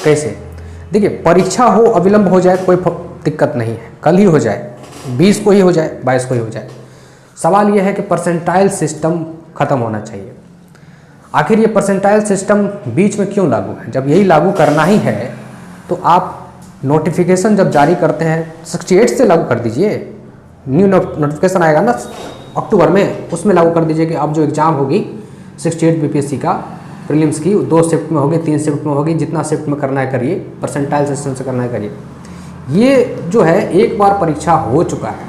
कैसे? देखिए, परीक्षा हो अविलंब हो जाए कोई दिक्कत नहीं है, कल ही हो जाए, 20 को ही हो जाए, 22 को ही हो जाए। सवाल यह है कि परसेंटाइल सिस्टम खत्म होना चाहिए। आखिर ये परसेंटाइल सिस्टम बीच में क्यों लागू है? जब यही लागू करना ही है तो आप नोटिफिकेशन जब जारी करते हैं 68 से लागू कर दीजिए। न्यू नोटिफिकेशन आएगा ना अक्टूबर में, उसमें लागू कर दीजिए कि अब जो एग्ज़ाम होगी 68 बीपीएससी का प्रीलिम्स की 2 शिफ्ट में होगी, 3 शिफ्ट में होगी, जितना शिफ्ट में करना है करिए, परसेंटाइल सिस्टम से करना है करिए। ये जो है एक बार परीक्षा हो चुका है,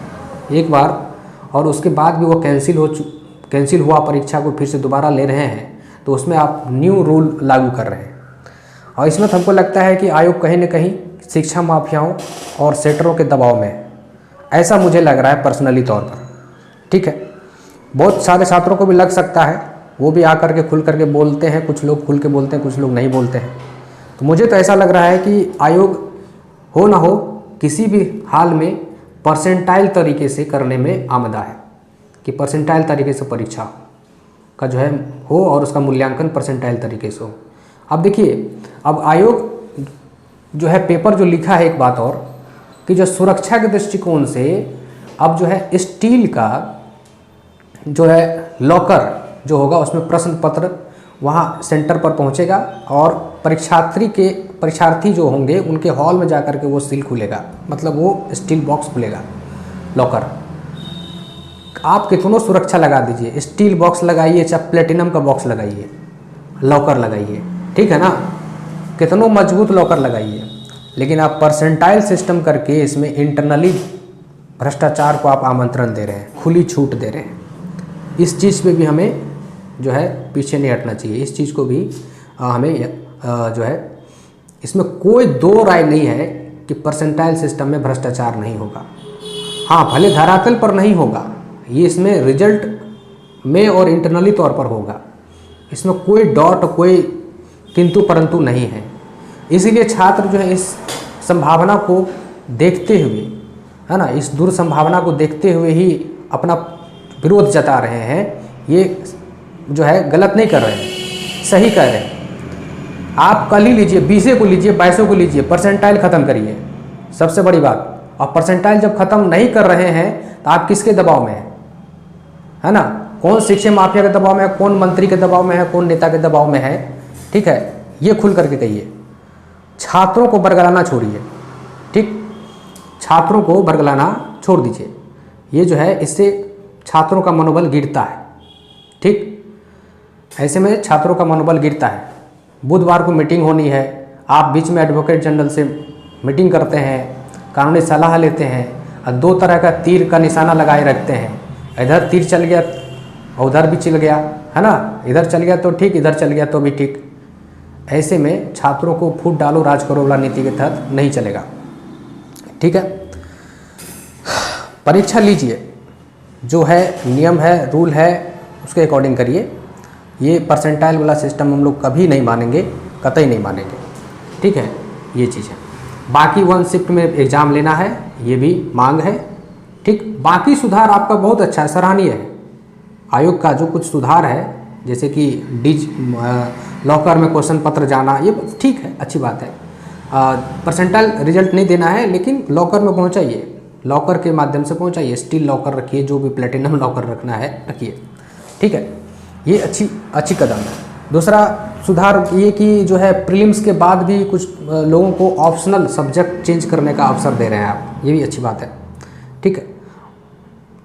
एक बार, और उसके बाद भी वो कैंसिल हुआ परीक्षा को फिर से दोबारा ले रहे हैं, तो उसमें आप न्यू रूल लागू कर रहे हैं। और इसमें तो हमको लगता है कि आयोग कहीं न कहीं शिक्षा माफियाओं और सेटरों के दबाव में है, ऐसा मुझे लग रहा है पर्सनली तौर पर। ठीक है, बहुत सारे छात्रों को भी लग सकता है, वो भी आकर के खुल करके बोलते हैं, कुछ लोग खुल के बोलते हैं, कुछ लोग नहीं बोलते हैं। तो मुझे तो ऐसा लग रहा है कि आयोग हो ना हो किसी भी हाल में परसेंटाइल तरीके से करने में आमदा है, कि परसेंटाइल तरीके से परीक्षा का जो है हो और उसका मूल्यांकन परसेंटाइल तरीके से हो। अब देखिए, अब आयोग जो है पेपर जो लिखा है, एक बात और कि जो सुरक्षा के दृष्टिकोण से अब जो है स्टील का जो है लॉकर जो होगा उसमें प्रश्न पत्र वहाँ सेंटर पर पहुँचेगा और परीक्षार्थी जो होंगे उनके हॉल में जाकर के वो सील खुलेगा, मतलब वो स्टील बॉक्स खुलेगा, लॉकर। आप कितनों सुरक्षा लगा दीजिए, स्टील बॉक्स लगाइए चाहे प्लेटिनम का बॉक्स लगाइए, लॉकर लगाइए, ठीक है ना, कितनों मजबूत लॉकर लगाइए, लेकिन आप परसेंटाइल सिस्टम करके इसमें इंटरनली भ्रष्टाचार को आप आमंत्रण दे रहे हैं, खुली छूट दे रहे हैं। इस चीज़ पे भी हमें जो है पीछे नहीं हटना चाहिए, इस चीज़ को भी हमें जो है इसमें कोई दो राय नहीं है कि परसेंटाइल सिस्टम में भ्रष्टाचार नहीं होगा। हाँ, भले धरातल पर नहीं होगा, ये इसमें रिजल्ट में और इंटरनली तौर पर होगा, इसमें कोई डॉट कोई किंतु परंतु नहीं है। इसीलिए छात्र जो है इस संभावना को देखते हुए, है ना, इस दुर्संभावना को देखते हुए ही अपना विरोध जता रहे हैं। ये जो है गलत नहीं कर रहे हैं, सही कर रहे हैं। आप कल ही लीजिए, 20 को लीजिए, 22 को लीजिए, परसेंटाइल ख़त्म करिए, सबसे बड़ी बात। और परसेंटाइल जब ख़त्म नहीं कर रहे हैं तो आप किसके दबाव में हैं, है ना? कौन शिक्षा माफिया के दबाव में है, कौन मंत्री के दबाव में है, कौन नेता के दबाव में है? ठीक है, ये खुल करके कहिए। छात्रों को बरगलाना छोड़िए, ठीक, छात्रों को बरगलाना छोड़ दीजिए। ये जो है इससे छात्रों का मनोबल गिरता है, ठीक, ऐसे में छात्रों का मनोबल गिरता है। बुधवार को मीटिंग होनी है, आप बीच में एडवोकेट जनरल से मीटिंग करते हैं, कानूनी सलाह लेते हैं, और 2 तरह का तीर का निशाना लगाए रखते हैं। इधर तीर चल गया और उधर भी चल गया, है ना, इधर चल गया तो ठीक, इधर चल गया तो भी ठीक। ऐसे में छात्रों को फूट डालो राज करो वाला नीति के तहत नहीं चलेगा, ठीक है। परीक्षा लीजिए, जो है नियम है, रूल है, उसके अकॉर्डिंग करिए। ये परसेंटाइल वाला सिस्टम हम लोग कभी नहीं मानेंगे, कतई नहीं मानेंगे, ठीक है, ये चीज़ है। बाकी 1 शिफ्ट में एग्ज़ाम लेना है, ये भी मांग है, ठीक। बाकी सुधार आपका बहुत अच्छा है, सराहनीय है। आयोग का जो कुछ सुधार है, जैसे कि लॉकर में क्वेश्चन पत्र जाना, ये ठीक है, अच्छी बात है। परसेंटाइल रिजल्ट नहीं देना है, लेकिन लॉकर में पहुंचाइए, लॉकर के माध्यम से पहुंचाइए। स्टील लॉकर रखिए, जो भी प्लेटिनम लॉकर रखना है रखिए, ठीक है, ये अच्छी कदम है। दूसरा सुधार ये कि जो है प्रीलिम्स के बाद भी कुछ लोगों को ऑप्शनल सब्जेक्ट चेंज करने का अवसर दे रहे हैं आप, ये भी अच्छी बात है, ठीक है।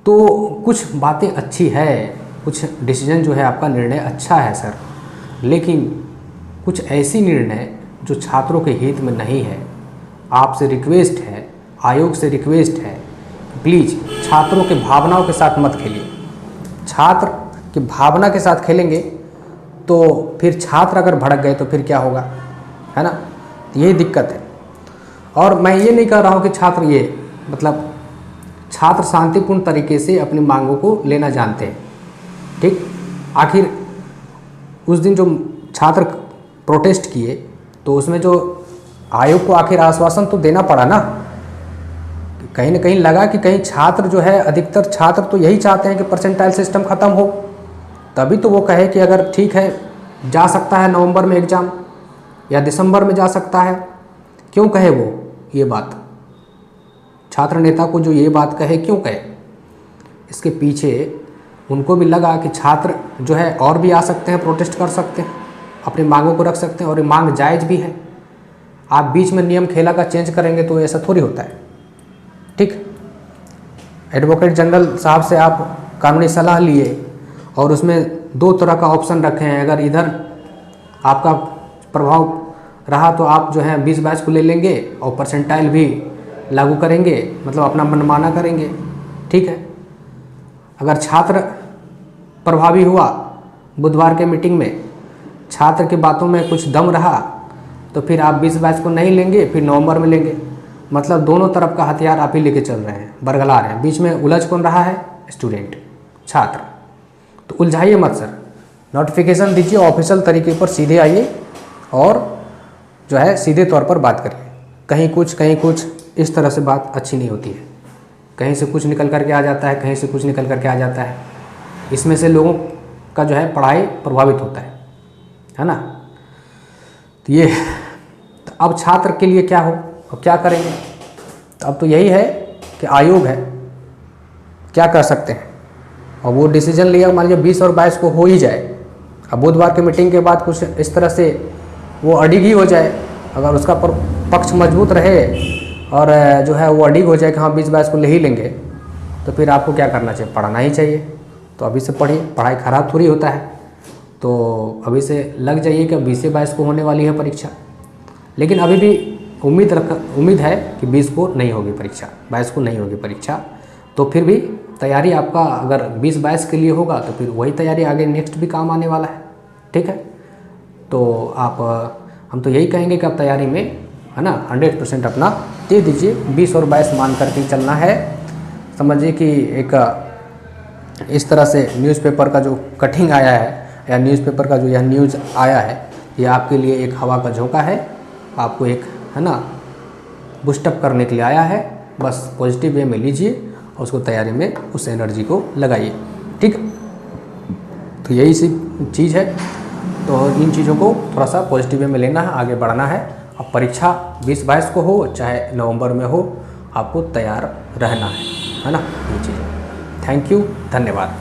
तो कुछ बातें अच्छी है, कुछ डिसीजन जो है आपका निर्णय अच्छा है सर, लेकिन कुछ ऐसी निर्णय जो छात्रों के हित में नहीं है। आपसे रिक्वेस्ट है, आयोग से रिक्वेस्ट है, प्लीज़ छात्रों के भावनाओं के साथ मत खेलिए। छात्र की भावना के साथ खेलेंगे तो फिर छात्र अगर भड़क गए तो फिर क्या होगा, है ना, यही दिक्कत है। और मैं ये नहीं कह रहा हूँ कि छात्र ये मतलब छात्र शांतिपूर्ण तरीके से अपनी मांगों को लेना जानते हैं, ठीक। आखिर उस दिन जो छात्र प्रोटेस्ट किए तो उसमें जो आयोग को आखिर आश्वासन तो देना पड़ा ना, कहीं ना कहीं लगा कि कहीं छात्र जो है, अधिकतर छात्र तो यही चाहते हैं कि परसेंटाइल सिस्टम ख़त्म हो, तभी तो वो कहे कि अगर ठीक है जा सकता है नवंबर में एग्ज़ाम, या दिसंबर में जा सकता है। क्यों कहे वो ये बात, छात्र नेता को जो ये बात कहे क्यों कहे? इसके पीछे उनको भी लगा कि छात्र जो है और भी आ सकते हैं, प्रोटेस्ट कर सकते हैं, अपनी मांगों को रख सकते हैं और ये मांग जायज़ भी है। आप बीच में नियम खेला का चेंज करेंगे तो ऐसा थोड़ी होता है। ठीक, एडवोकेट जनरल साहब से आप कानूनी सलाह लिए और उसमें 2 तरह का ऑप्शन रखे हैं। अगर इधर आपका प्रभाव रहा तो आप जो है 20-22 को ले लेंगे और परसेंटाइल भी लागू करेंगे, मतलब अपना मनमाना करेंगे। ठीक है, अगर छात्र प्रभावी हुआ, बुधवार के मीटिंग में छात्र की बातों में कुछ दम रहा तो फिर आप 20-22 को नहीं लेंगे, फिर नवंबर में लेंगे। मतलब दोनों तरफ का हथियार आप ही लेके चल रहे हैं, बरगला रहे हैं। बीच में उलझ कौन रहा है? स्टूडेंट, छात्र। तो उलझाइए मत सर, नोटिफिकेशन दीजिए, ऑफिशियल तरीके पर सीधे आइए और जो है सीधे तौर पर बात करिए। कहीं कुछ इस तरह से बात अच्छी नहीं होती है। कहीं से कुछ निकल करके आ जाता है, कहीं से कुछ निकल करके आ जाता है। इसमें से लोगों का जो है पढ़ाई प्रभावित होता है ना। तो ये तो अब छात्र के लिए क्या हो, अब क्या करेंगे? तो अब तो यही है कि आयोग है, क्या कर सकते हैं। और वो डिसीजन लिया, मान लीजिए 20 और 22 को हो ही जाए। अब बुधवार के मीटिंग के बाद कुछ इस तरह से वो अडिग ही हो जाए, अगर उसका पक्ष मजबूत रहे और जो है वो अडिग हो जाए कि हाँ 20-22 को ले ही लेंगे, तो फिर आपको क्या करना चाहिए? पढ़ना ही चाहिए। तो अभी से पढ़िए, पढ़ाई खराब थोड़ी होता है। तो अभी से लग जाइए कि 20-22 को होने वाली है परीक्षा। लेकिन अभी भी उम्मीद है कि 20 को नहीं होगी परीक्षा, 22 को नहीं होगी परीक्षा। तो फिर भी तैयारी आपका अगर 20-22 के लिए होगा तो फिर वही तैयारी आगे नेक्स्ट भी काम आने वाला है। ठीक है, तो हम तो यही कहेंगे कि आप तैयारी में है ना 100% अपना दे दीजिए। 20 और 22 मान करके चलना है। समझिए कि एक इस तरह से न्यूज़पेपर का जो कटिंग आया है या न्यूज़पेपर का जो यह न्यूज़ आया है, ये आपके लिए एक हवा का झोंका है। आपको एक है ना बूस्टअप करने के लिए आया है। बस पॉजिटिव वे में लीजिए और उसको तैयारी में उस एनर्जी को लगाइए। ठीक, तो यही सी चीज़ है। तो इन चीज़ों को थोड़ा सा पॉजिटिव वे में लेना है, आगे बढ़ना है। अब परीक्षा 20-22 को हो चाहे नवंबर में हो, आपको तैयार रहना है ना, ये चीज़। थैंक यू, धन्यवाद।